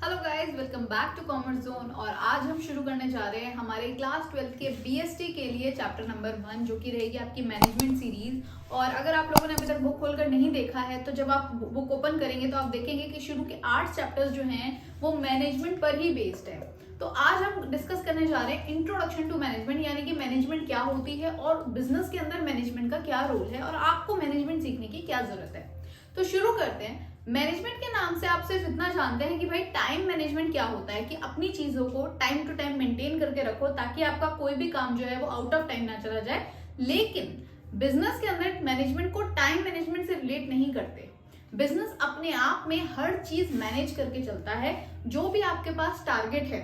Hello guys, welcome back to commerce zone. और आज हम शुरू करने जा रहे हैं हमारे क्लास 12 के बीएसटी के लिए चैप्टर नंबर 1, जो कि रहेगी आपकी मैनेजमेंट सीरीज। और अगर आप लोगों ने अभी तक बुक खोलकर नहीं देखा है तो जब आप बुक ओपन करेंगे तो आप देखेंगे कि शुरू के 8 चैप्टर्स जो हैं वो मैनेजमेंट पर ही बेस्ड है। तो आज हम डिस्कस करने जा रहे हैं इंट्रोडक्शन टू मैनेजमेंट, यानी कि मैनेजमेंट क्या होती है और बिजनेस के अंदर मैनेजमेंट का क्या रोल है और आपको मैनेजमेंट सीखने की क्या जरूरत है। तो शुरू करते हैं। मैनेजमेंट के नाम से आप सिर्फ इतना जानते हैं कि भाई टाइम मैनेजमेंट क्या होता है, कि अपनी चीजों को टाइम टू टाइम मेंटेन करके रखो ताकि आपका कोई भी काम जो है वो आउट ऑफ टाइम ना चला जाए। लेकिन बिजनेस के अंदर मैनेजमेंट को टाइम मैनेजमेंट से रिलेट नहीं करते। बिजनेस अपने आप में हर चीज मैनेज करके चलता है। जो भी आपके पास टारगेट है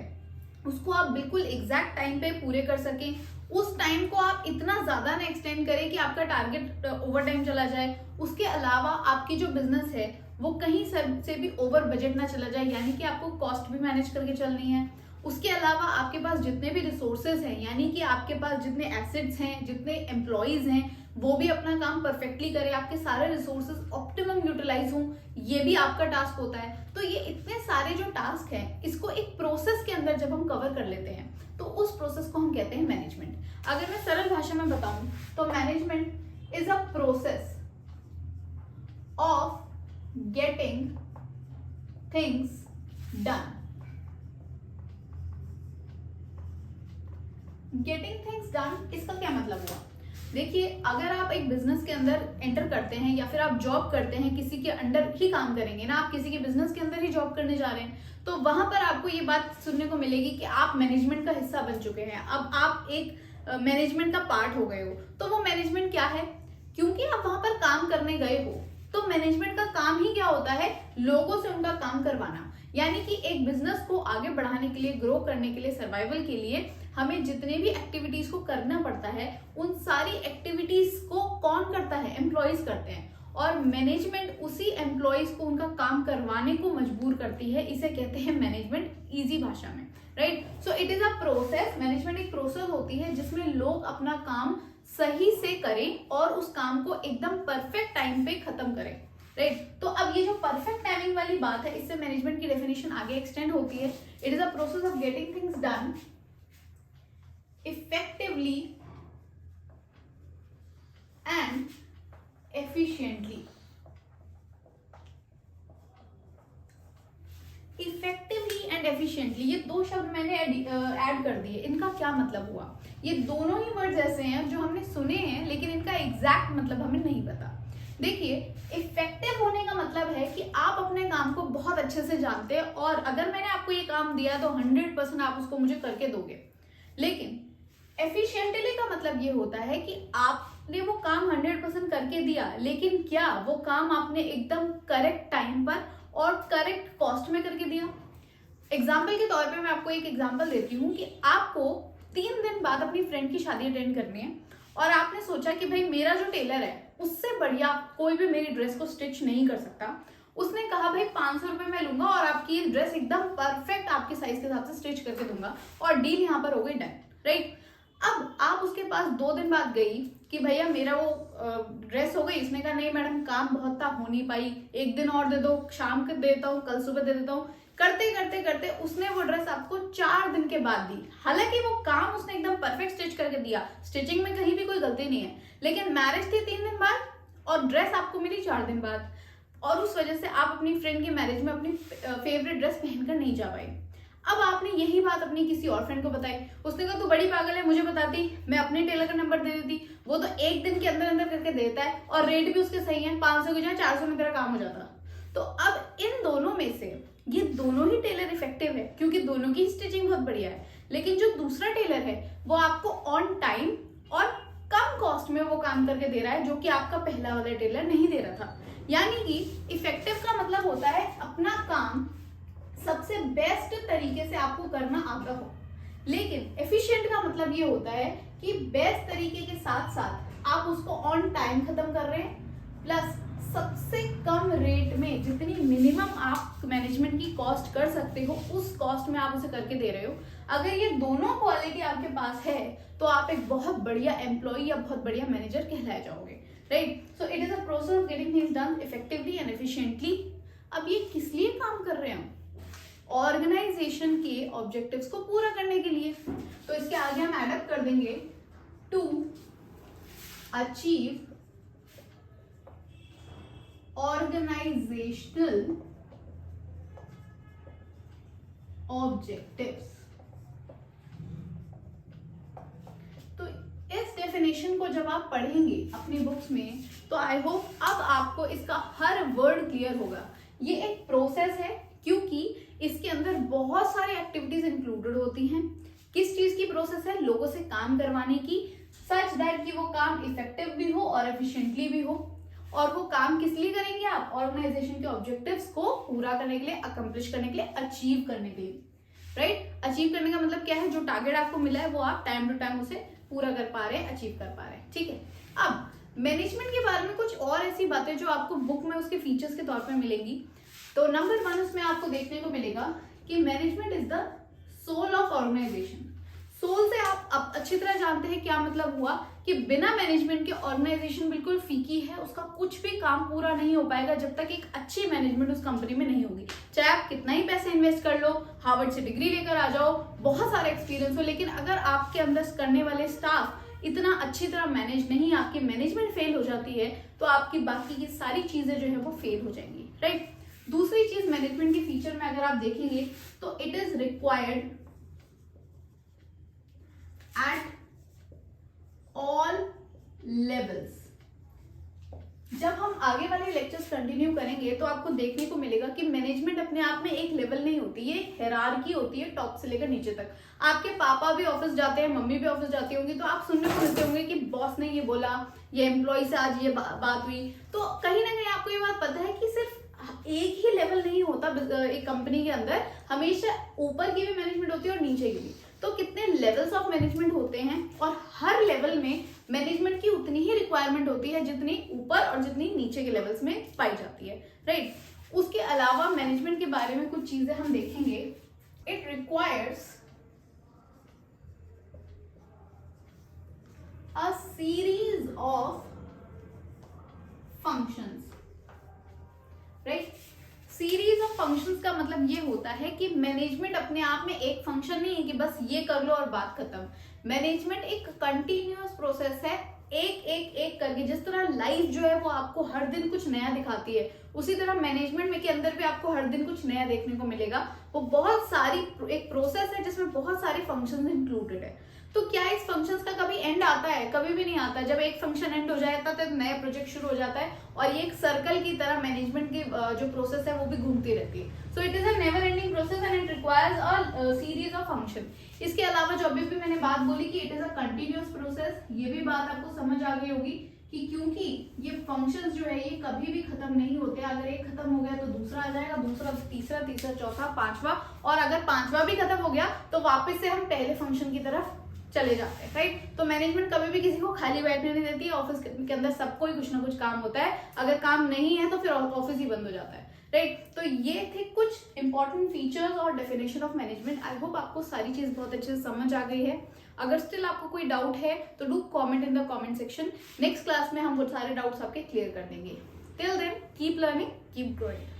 उसको आप बिल्कुल एग्जैक्ट टाइम पे पूरे कर सकें। उस टाइम को आप इतना ज्यादा ना एक्सटेंड करें कि आपका टारगेट ओवर टाइम चला जाए। उसके अलावा आपकी जो बिजनेस है वो कहीं से भी ओवर बजट ना चला जाए, यानी कि आपको कॉस्ट भी मैनेज करके चलनी है। उसके अलावा आपके पास जितने भी रिसोर्सेज हैं, यानी कि आपके पास जितने एसेट्स हैं, जितने एम्प्लॉयज हैं, वो भी अपना काम परफेक्टली करे, आपके सारे रिसोर्सेज ऑप्टिमम यूटिलाइज हों, ये भी आपका टास्क होता है। तो ये इतने सारे जो टास्क हैं, इसको एक प्रोसेस के अंदर जब हम कवर कर लेते हैं तो उस प्रोसेस को हम कहते हैं मैनेजमेंट। अगर मैं सरल भाषा में बताऊं तो management is a process of getting things done। getting things done इसका क्या मतलब हुआ? देखिए, अगर आप एक बिजनेस के अंदर एंटर करते हैं या फिर आप जॉब करते हैं, किसी के अंडर ही काम करेंगे ना, आप किसी के बिजनेस के अंदर ही जॉब करने जा रहे हैं, तो वहां पर आपको ये बात सुनने को मिलेगी कि आप मैनेजमेंट का हिस्सा बन चुके हैं। अब आप एक मैनेजमेंट का पार्ट हो गए हो। तो वो मैनेजमेंट क्या है? क्योंकि आप वहां पर काम करने गए हो तो मैनेजमेंट का काम ही क्या होता है? लोगों से उनका काम करवाना। यानी कि एक बिजनेस को आगे बढ़ाने के लिए, ग्रो करने के लिए, सर्वाइवल के लिए हमें जितने भी एक्टिविटीज को करना पड़ता है, उन सारी एक्टिविटीज को कौन करता है? एम्प्लॉयज करते हैं। और मैनेजमेंट उसी एम्प्लॉयज को उनका काम करवाने को मजबूर करती है। इसे कहते हैं मैनेजमेंट, इजी भाषा में, right. So it is a process. Management एक प्रोसेस होती है जिसमें लोग अपना काम सही से करें और उस काम को एकदम परफेक्ट टाइम पे खत्म करें, राइट। तो अब ये जो परफेक्ट टाइमिंग वाली बात है, इससे मैनेजमेंट की डेफिनेशन आगे एक्सटेंड होती है। It is a process of getting things done effectively and efficiently. Effectively and efficiently, ये दो शब्द मैंने ऐड कर दिए। इनका क्या मतलब हुआ? ये दोनों ही वर्ड्स ऐसे हैं जो हमने सुने हैं लेकिन इनका एग्जैक्ट मतलब हमें नहीं पता। देखिए, इफेक्टिव होने का मतलब है कि आप अपने काम को बहुत अच्छे से जानते हैं और अगर मैंने आपको ये काम दिया तो 100% आप उसको मुझे करके दोगे। लेकिन एफिशिएंटली का मतलब ये होता है कि आपने वो काम 100% करके दिया, लेकिन क्या वो काम आपने एकदम करेक्ट टाइम पर और करेक्ट कॉस्ट में करके दिया? एग्जाम्पल के तौर पे मैं आपको एक एग्जाम्पल देती हूँ कि आपको 3 दिन बाद अपनी फ्रेंड की शादी अटेंड करनी है और आपने सोचा कि भाई मेरा जो टेलर है उससे बढ़िया कोई भी मेरी ड्रेस को स्टिच नहीं कर सकता। उसने कहा भाई 500 रुपए मैं लूंगा और आपकी ड्रेस एकदम परफेक्ट आपके साइज के हिसाब से स्टिच करके दूंगा, और डील यहाँ पर हो गई डन, राइट। अब आप उसके पास 2 दिन बाद गई कि भैया मेरा वो ड्रेस हो गई। इसने कहा नहीं मैडम, काम बहुत था, हो नहीं पाई, 1 दिन और दे दो, शाम को देता हूँ, कल सुबह दे देता हूँ। करते करते करते उसने वो ड्रेस आपको 4 दिन के बाद दी। हालांकि वो काम उसने एकदम परफेक्ट स्टिच करके दिया, स्टिचिंग में कहीं भी कोई गलती नहीं है, लेकिन मैरिज थी 3 दिन बाद और ड्रेस आपको मिली 4 दिन बाद, और उस वजह से आप अपनी फ्रेंड की मैरिज में अपनी फेवरेट ड्रेस पहनकर नहीं जा पाई। अब आपने यही बात अपनी किसी और फ्रेंड को बताई। उसने कहा तू बड़ी पागल है, मुझे बताती, मैं अपने टेलर का नंबर दे देती, वो तो 1 दिन के अंदर अंदर करके देता है और रेट भी उसके सही है, 500 की जगह 400 में तेरा काम हो जाता। तो अब इन दोनों में से ये दोनों ही टेलर इफेक्टिव है क्योंकि दोनों की स्टिचिंग बहुत बढ़िया है, लेकिन जो दूसरा टेलर है वो आपको ऑन टाइम और कम कॉस्ट में वो काम करके दे रहा है, जो कि आपका पहला वाला टेलर नहीं दे रहा था। यानी कि इफेक्टिव का मतलब होता है अपना काम सबसे बेस्ट तरीके से आपको करना आता हो, लेकिन एफिशिएंट का मतलब ये होता है कि बेस्ट तरीके के साथ साथ आप उसको ऑन टाइम खत्म कर रहे हैं, प्लस सबसे कम रेट में, जितनी मिनिमम आप मैनेजमेंट की कॉस्ट कर सकते हो उस कॉस्ट में आप उसे करके दे रहे हो। अगर ये दोनों क्वालिटी आपके पास है तो आप एक बहुत बढ़िया एम्प्लॉय या बहुत बढ़िया मैनेजर कहलाए जाओगे, right. So it is a process of getting things done effectively and efficiently. अब ये किस लिए काम कर रहे हैं हम, और ऑर्गेनाइजेशन के ऑब्जेक्टिव्स को पूरा करने के लिए। तो इसके आगे हम एडअप कर देंगे टू अचीव ऑर्गेनाइजेशनल ऑब्जेक्टिव्स। तो इस डेफिनेशन को जब आप पढ़ेंगे अपनी बुक्स में तो आई होप अब आपको इसका हर वर्ड क्लियर होगा। ये एक प्रोसेस है क्योंकि इसके अंदर बहुत सारी एक्टिविटीज इंक्लूडेड होती हैं। किस चीज की प्रोसेस है? लोगों से काम करवाने की, सच दैट कि वो काम इफेक्टिव भी हो और एफिशिएंटली भी हो। और वो काम किस लिए करेंगे आप? ऑर्गेनाइजेशन के ऑब्जेक्टिव्स को पूरा करने के लिए, अकम्प्लिश करने के लिए, अचीव करने के लिए, राइट? अचीव करने का मतलब क्या है? जो टारगेट आपको मिला है वो आप टाइम टू टाइम उसे पूरा कर पा रहे हैं, अचीव कर पा रहे हैं, ठीक है। अब मैनेजमेंट के बारे में कुछ और ऐसी बातें जो आपको बुक में उसके फीचर्स के तौर पे मिलेंगी। तो नंबर 1 उसमें आपको देखने को मिलेगा कि management is the soul of organisation. Soul से आप अच्छी तरह जानते हैं क्या मतलब हुआ कि बिना मैनेजमेंट के ऑर्गेनाइजेशन बिल्कुल फीकी है, उसका कुछ भी काम पूरा नहीं हो पाएगा जब तक एक अच्छी मैनेजमेंट उस कंपनी में नहीं होगी। चाहे आप कितना ही पैसे इन्वेस्ट कर लो, हार्वर्ड से डिग्री लेकर आ जाओ, बहुत सारे एक्सपीरियंस हो, लेकिन अगर आपके अंदर करने वाले स्टाफ इतना अच्छी तरह मैनेज नहीं, आपकी मैनेजमेंट फेल हो जाती है तो आपकी बाकी की सारी चीजें जो है वो फेल हो जाएंगी, राइट? दूसरी चीज मैनेजमेंट के फीचर में अगर आप देखेंगे तो it is required at all levels. जब हम आगे वाले लेक्चर्स कंटिन्यू करेंगे तो आपको देखने को मिलेगा कि मैनेजमेंट अपने आप में एक लेवल नहीं होती, ये हायरार्की होती है टॉप से लेकर नीचे तक। आपके पापा भी ऑफिस जाते हैं, मम्मी भी ऑफिस जाती होंगी, तो आप सुनने को मिलते होंगे कि बॉस ने ये बोला, ये एम्प्लॉय से आज ये बात हुई। तो कहीं ना कहीं आपको ये बात पता है कि सिर्फ एक ही लेवल नहीं होता एक कंपनी के अंदर, हमेशा ऊपर की भी मैनेजमेंट होती है और नीचे की भी। तो कितने लेवल्स ऑफ मैनेजमेंट होते हैं और हर लेवल में मैनेजमेंट की उतनी ही रिक्वायरमेंट होती है जितनी ऊपर और जितनी नीचे के लेवल्स में पाई जाती है, राइट? उसके अलावा मैनेजमेंट के बारे में कुछ चीजें हम देखेंगे। It requires a series of functions, right? Series of functions का मतलब ये होता है कि मैनेजमेंट अपने आप में एक फंक्शन नहीं है कि बस ये कर लो और बात खत्म। मैनेजमेंट एक कंटिन्यूअस प्रोसेस है, एक एक एक करके। जिस तरह लाइफ जो है वो आपको हर दिन कुछ नया दिखाती है, उसी तरह मैनेजमेंट में के अंदर भी आपको हर दिन कुछ नया देखने को मिलेगा। वो बहुत सारी एक प्रोसेस है जिसमें बहुत सारे फंक्शंस इंक्लूडेड है। तो क्या इस फंक्शंस का कभी एंड आता है? कभी भी नहीं आता। जब एक फंक्शन एंड हो जाता है तो नया प्रोजेक्ट शुरू हो जाता है और ये एक सर्कल की तरह मैनेजमेंट की जो प्रोसेस है वो भी घूमती रहती है। So it is a never ending process and it requires a series of function. इसके अलावा जो अभी भी मैंने बात बोली कि it is a continuous process, ये भी बात आपको समझ आ गई होगी कि क्योंकि ये फंक्शंस जो है ये कभी भी खत्म नहीं होते। अगर एक खत्म हो गया तो दूसरा आ जाएगा, दूसरा तीसरा, तीसरा चौथा, पांचवा, और अगर पांचवा भी खत्म हो गया तो वापस से हम पहले फंक्शन की तरफ चले जाते हैं, राइट? तो मैनेजमेंट कभी भी किसी को खाली बैठने नहीं देती है। ऑफिस के अंदर सबको ही कुछ ना कुछ काम होता है, अगर काम नहीं है तो फिर ऑफिस ही बंद हो जाता है, राइट? तो ये थे कुछ इंपॉर्टेंट फीचर्स और definition of management. I hope आपको सारी चीज बहुत अच्छे से समझ आ गई है। अगर स्टिल आपको कोई डाउट है तो do comment in the comment section. Next class में हम वो सारे डाउट्स आपके क्लियर कर देंगे। Till then keep learning, keep growing.